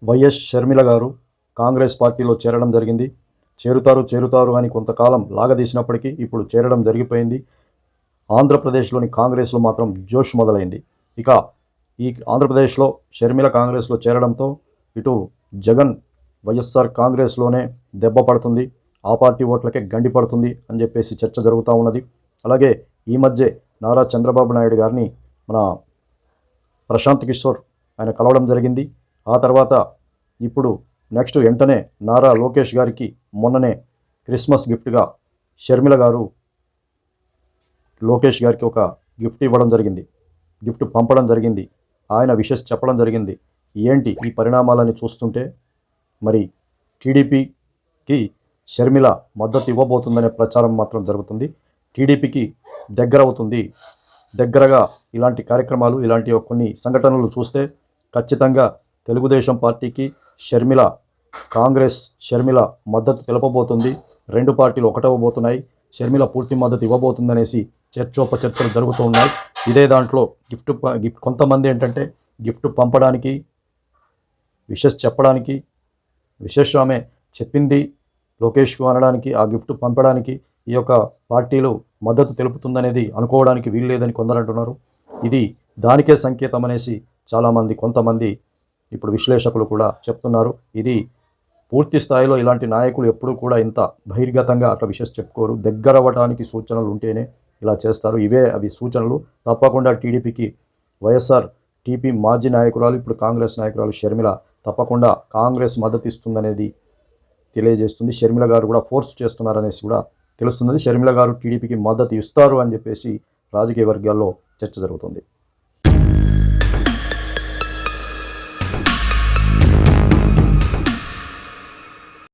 YS Sharmila గారు కాంగ్రెస్ పార్టీలో చేరడం జరిగింది. చేరుతారు అని కొంతకాలం లాగదీసినప్పటికీ ఇప్పుడు చేరడం జరిగిపోయింది. ఆంధ్రప్రదేశ్లోని కాంగ్రెస్లో మాత్రం జోష్ మొదలైంది. ఇక ఈ ఆంధ్రప్రదేశ్లో షర్మిల కాంగ్రెస్లో చేరడంతో ఇటు జగన్ వైఎస్ఆర్ కాంగ్రెస్లోనే దెబ్బ పడుతుంది, ఆ పార్టీ ఓట్లకే గండి పడుతుంది అని చెప్పేసి చర్చ జరుగుతూ ఉన్నది. అలాగే ఈ మధ్య నారా చంద్రబాబు నాయుడు గారిని మన ప్రశాంత్ కిషోర్ ఆయన కలవడం జరిగింది. ఆ తర్వాత ఇప్పుడు నెక్స్ట్ వెంటనే నారా లోకేష్ గారికి మొన్ననే క్రిస్మస్ గిఫ్ట్గా షర్మిల గారు లోకేష్ గారికి ఒక గిఫ్ట్ ఇవ్వడం జరిగింది, గిఫ్ట్ పంపడం జరిగింది, ఆయన విషెస్ చెప్పడం జరిగింది. ఏంటి ఈ పరిణామాలని చూస్తుంటే మరి టీడీపీకి షర్మిల మద్దతు ఇవ్వబోతుందనే ప్రచారం మాత్రం జరుగుతుంది. టీడీపీకి దగ్గరగా ఇలాంటి కార్యక్రమాలు, ఇలాంటి కొన్ని సంఘటనలు చూస్తే ఖచ్చితంగా తెలుగుదేశం పార్టీకి షర్మిల మద్దతు తెలపబోతుంది. రెండు పార్టీలు ఒకటవబోతున్నాయి. షర్మిల పూర్తి మద్దతు ఇవ్వబోతుందనేసి చర్చోపచర్చలు జరుగుతూ ఉన్నాయి. ఇదే దాంట్లో గిఫ్ట్ కొంతమంది ఏంటంటే గిఫ్ట్ పంపడానికి, విషెస్ చెప్పడానికి, విశేష ఆమె చెప్పింది లోకేష్కు అనడానికి, ఆ గిఫ్ట్ పంపడానికి ఈ యొక్క పార్టీలు మద్దతు తెలుపుతుందనేది అనుకోవడానికి వీలు లేదని కొందరు అంటున్నారు. ఇది దానికే సంకేతం అనేసి కొంతమంది ఇప్పుడు విశ్లేషకులు కూడా చెప్తున్నారు. ఇది పూర్తి స్థాయిలో ఇలాంటి నాయకులు ఎప్పుడూ కూడా ఇంత బహిర్గతంగా అట్లా విషెస్ చెప్పుకోరు. దగ్గర అవ్వడానికి సూచనలు ఉంటేనే ఇలా చేస్తారు. అవి సూచనలు. తప్పకుండా టీడీపీకి వైఎస్ఆర్ టీపీ మాజీ నాయకురాలు, ఇప్పుడు కాంగ్రెస్ నాయకురాలు షర్మిల తప్పకుండా కాంగ్రెస్ మద్దతు ఇస్తుందనేది తెలియజేస్తుంది. షర్మిల గారు కూడా ఫోర్స్ చేస్తున్నారనేసి కూడా తెలుస్తున్నది. షర్మిల గారు టీడీపీకి మద్దతు ఇస్తారు అని చెప్పేసి రాజకీయ వర్గాల్లో చర్చ జరుగుతుంది.